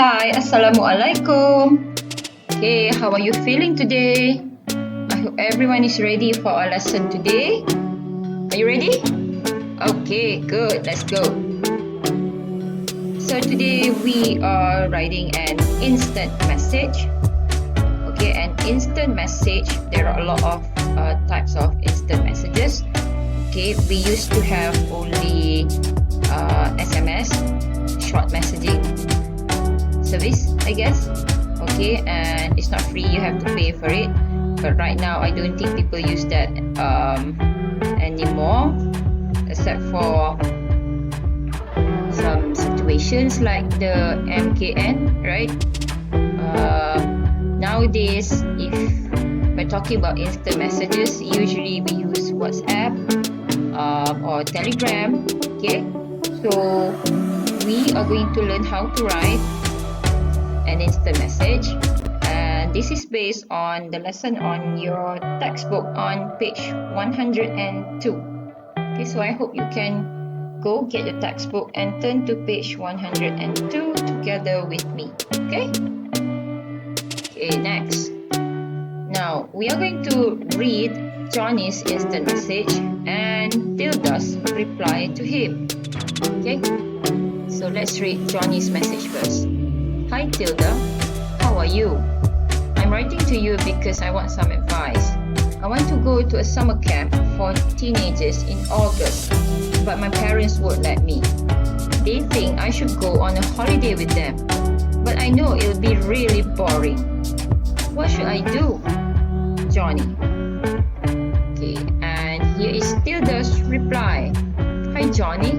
Hi, Assalamualaikum. Okay, how are you feeling today? I hope everyone is ready for our lesson today. Are you ready? Okay, good. Let's go. So today we are writing an instant message. Okay, an instant message. There are a lot of types of instant messages. Okay, we used to have only SMS, short messaging service, I guess. Okay, and it's not free, you have to pay for it. But right now I don't think people use that anymore, except for some situations like the MKN, right? Nowadays, if we're talking about instant messages, usually we use WhatsApp or Telegram. Okay, so we are going to learn how to write an instant message, and this is based on the lesson on your textbook on page 102. Okay, so I hope you can go get your textbook and turn to page 102 together with me. Okay, next. Now we are going to read Johnny's instant message and Tilda's reply to him. Okay, so let's read Johnny's message first. Hi Tilda, how are you? I'm writing to you because I want some advice. I want to go to a summer camp for teenagers in August, but my parents won't let me. They think I should go on a holiday with them, but I know it'll be really boring. What should I do? Johnny. Okay, and here is Tilda's reply. Hi Johnny,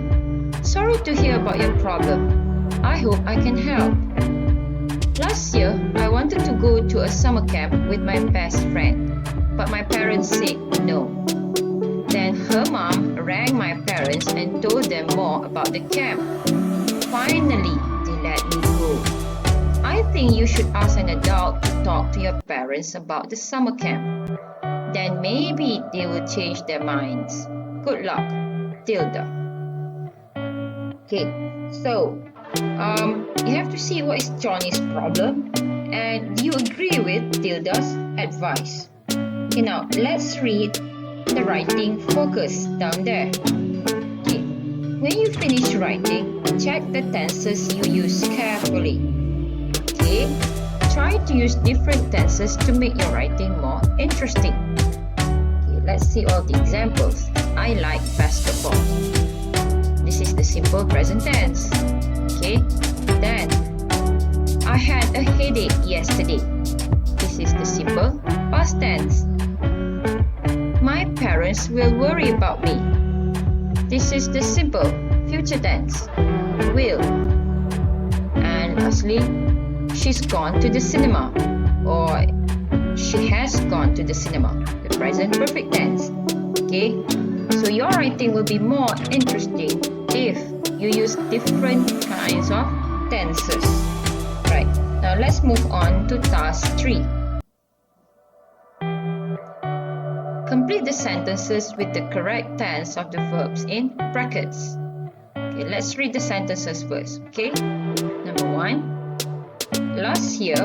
sorry to hear about your problem. I hope I can help. Last year, I wanted to go to a summer camp with my best friend, but my parents said no. Then her mom rang my parents and told them more about the camp. Finally, they let me go. I think you should ask an adult to talk to your parents about the summer camp. Then maybe they will change their minds. Good luck, Tilda. Okay, so you have to see what is Johnny's problem and do you agree with Tilda's advice. Okay, now let's read the writing focus down there. Okay, when you finish writing, check the tenses you use carefully. Okay, try to use different tenses to make your writing more interesting. Okay, let's see all the examples. I like basketball. This is the simple present tense. Okay, then I had a headache yesterday. This is the simple past tense. My parents will worry about me. This is the simple future tense. Will. And lastly, she's gone to the cinema, or she has gone to the cinema. The present perfect tense. Okay, so your writing will be more interesting if you use different kinds of tenses. Right, now let's move on to task 3. Complete the sentences with the correct tense of the verbs in brackets. Okay, let's read the sentences first. Okay, number 1. Last year,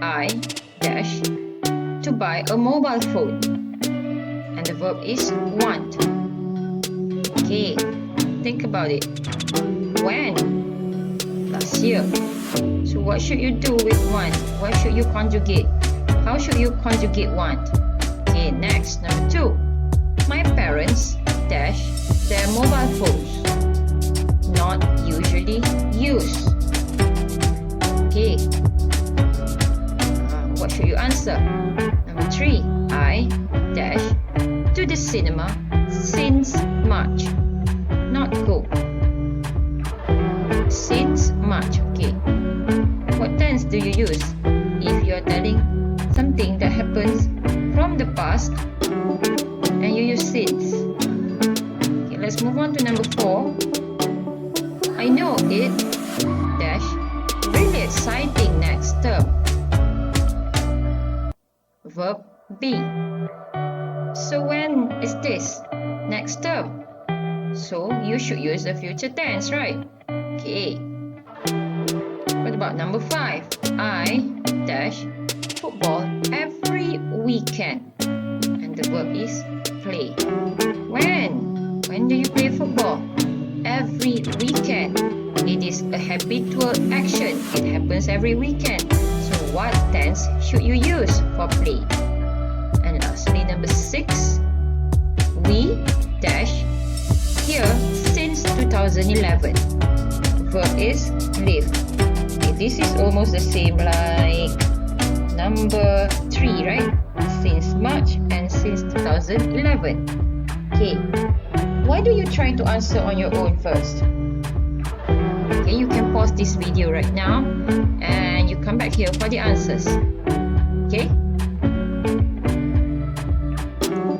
I dash to buy a mobile phone, and the verb is want. Okay, think about it. When? Last year. So what should you do with want? What should you conjugate? How should you conjugate want? Okay, next, number 2. My parents dash their mobile phones. Not usually use. Okay. What should you answer? Number 3. I dash to the cinema since March. Not go. Since March. Okay. What tense do you use if you're telling something that happens from the past and you use since? Okay, let's move on to number 4. I know it dash really exciting next term. Verb be. So when is this? Next term. So you should use the future tense, right? Okay. What about number 5? I dash football every weekend. And the verb is play. When? When do you play football? Every weekend. It is a habitual action. It happens every weekend. So what tense should you use for play? And lastly, number 6. We dash here since 2011. Verb is live. Okay, this is almost the same like number 3, right? Since March and since 2011. Okay, why do you try to answer on your own first? Okay, you can pause this video right now and you come back here for the answers. Okay?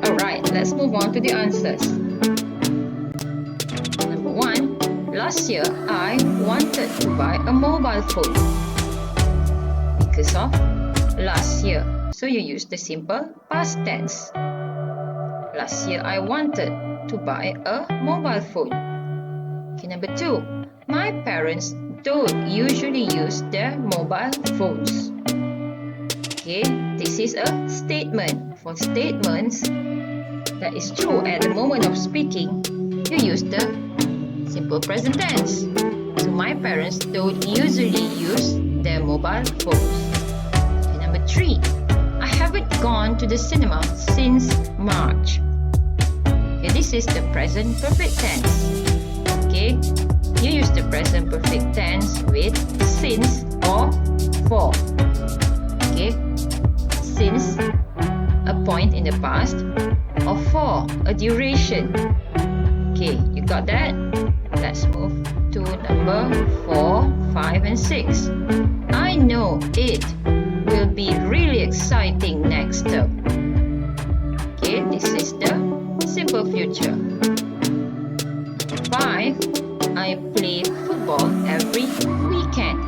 Alright, let's move on to the answers. Number 1, last year I wanted to buy a mobile phone. Because of last year. So you use the simple past tense. Last year I wanted to buy a mobile phone. Okay, number 2. My parents don't usually use their mobile phones. Okay, this is a statement. For statements that is true at the moment of speaking, you use the simple present tense. So my parents don't usually use their mobile phones. Okay, number 3. I haven't gone to the cinema since March. Okay, this is the present perfect tense. Okay, you use the present perfect tense with since or for. Okay, since a point in the past or for a duration. Okay, you got that? Let's move to number 4, 5 and 6. I know it will be really exciting next term. Okay, this is the simple future. 5. I play football every weekend.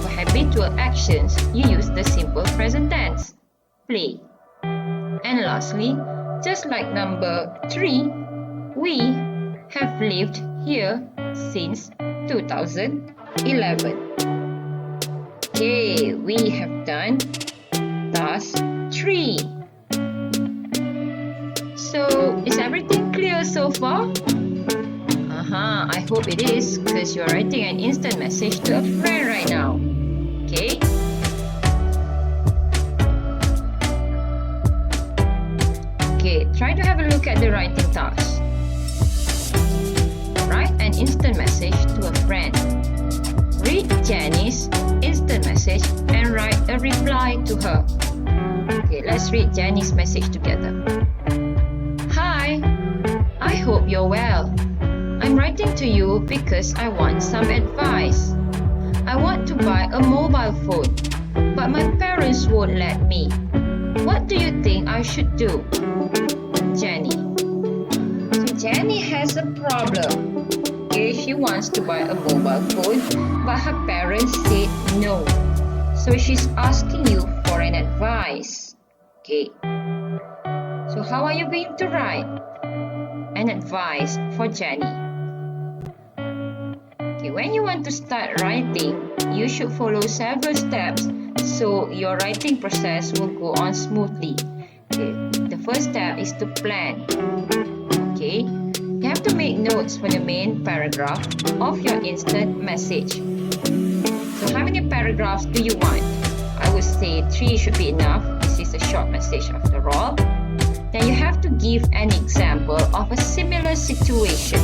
For habitual actions, you use the simple present tense, play. And lastly, just like number 3, we have lived here since 2011. Okay, we have done task 3. So, is everything clear so far? I hope it is, because you're writing an instant message to a friend right now. Okay? Okay, try to have a look at the writing task. Write an instant message to a friend. Read Jenny's instant message and write a reply to her. Okay, let's read Jenny's message together. Hi, I hope you're well. I'm writing to you because I want some advice. I want to buy a mobile phone, but my parents won't let me. What do you think I should do? Jenny. So Jenny has a problem. Okay, she wants to buy a mobile phone, but her parents said no. So she's asking you for an advice. Okay. So how are you going to write an advice for Jenny? Okay, when you want to start writing, you should follow several steps so your writing process will go on smoothly. Okay, the first step is to plan. Okay, you have to make notes for the main paragraph of your instant message. So how many paragraphs do you want? I would say 3 should be enough. This is a short message after all. Then you have to give an example of a similar situation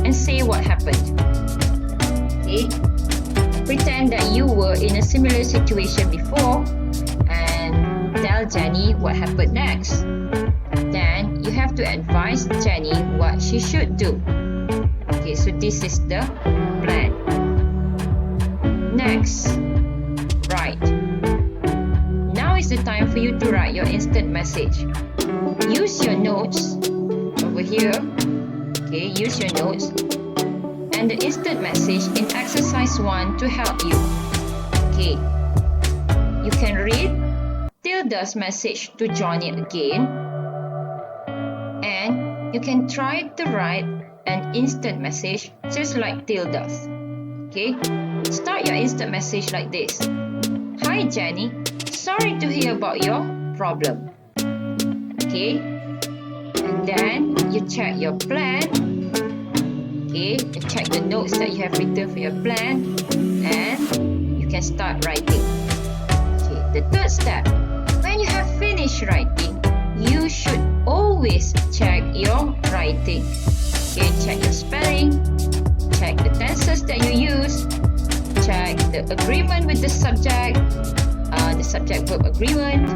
and say what happened. Okay? Pretend that you were in a similar situation before and tell Jenny what happened next. Then you have to advise Jenny what she should do. Okay, so this is the plan. Next, write. Now is the time for you to write your instant message. Use your notes over here. Okay, use your notes and the instant message in exercise 1 to help you. Okay, you can read Tilda's message to Johnny again, and you can try to write an instant message just like Tilda's. Okay, start your instant message like this. Hi Jenny, sorry to hear about your problem. Okay, and then you check your plan. Okay, you check the notes that you have written for your plan, and you can start writing. Okay, the third step, when you have finished writing, you should always check your writing. Okay, check your spelling, check the tenses that you use, check the agreement with the subject verb agreement,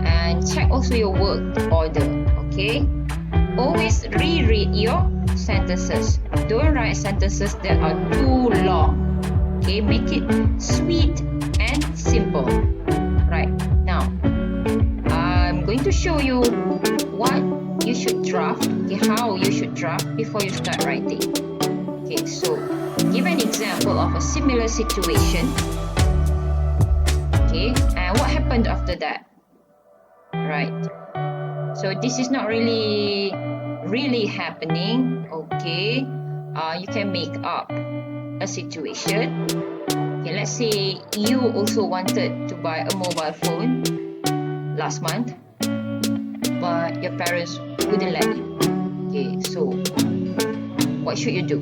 and check also your word order. Okay, always reread your sentences. Don't write sentences that are too long. Okay, make it sweet and simple. Right, now I'm going to show you what you should draft, okay, how you should draft before you start writing. Okay, so give an example of a similar situation. Okay, and what happened after that? Right, so this is not really happening. Okay, you can make up a situation. Okay, let's say you also wanted to buy a mobile phone last month, but your parents wouldn't let you. Okay, so what should you do?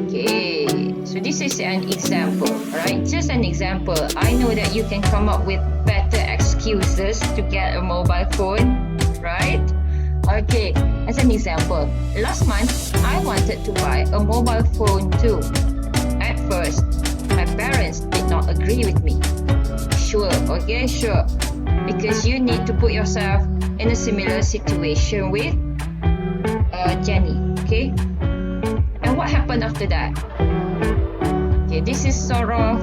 Okay, so this is an example, right? Just an example. I know that you can come up with better excuses to get a mobile phone, right? Okay, as an example, last month I wanted to buy a mobile phone too. At first, my parents did not agree with me. Sure, okay, sure. Because you need to put yourself in a similar situation with Jenny, okay? And what happened after that? Okay, this is sort of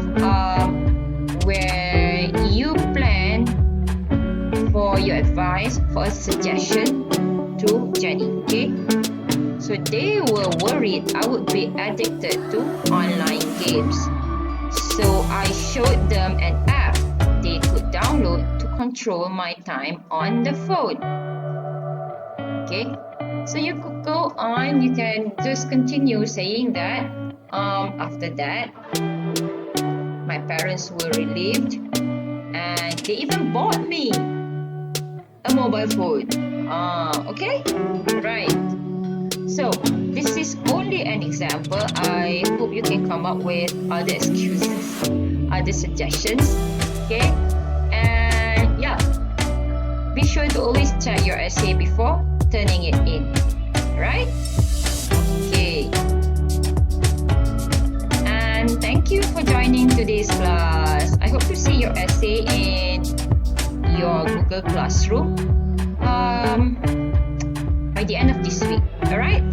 where you plan for your advice, for a suggestion to Jenny, okay? So they were worried I would be addicted to online games. So I showed them an app they could download to control my time on the phone. Okay, so you could go on, you can just continue saying that. After that, my parents were relieved and they even bought me a mobile phone. Okay, right. So this is only an example. I hope you can come up with other excuses, other suggestions. Okay, and yeah, be sure to always check your essay before turning it in. Right? Okay. And thank you for joining today's class. I hope to see your essay in your Google Classroom by the end of this week. Alright?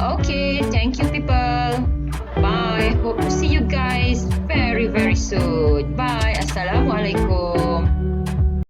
Okay, thank you people. Bye. Hope to see you guys very soon. Bye.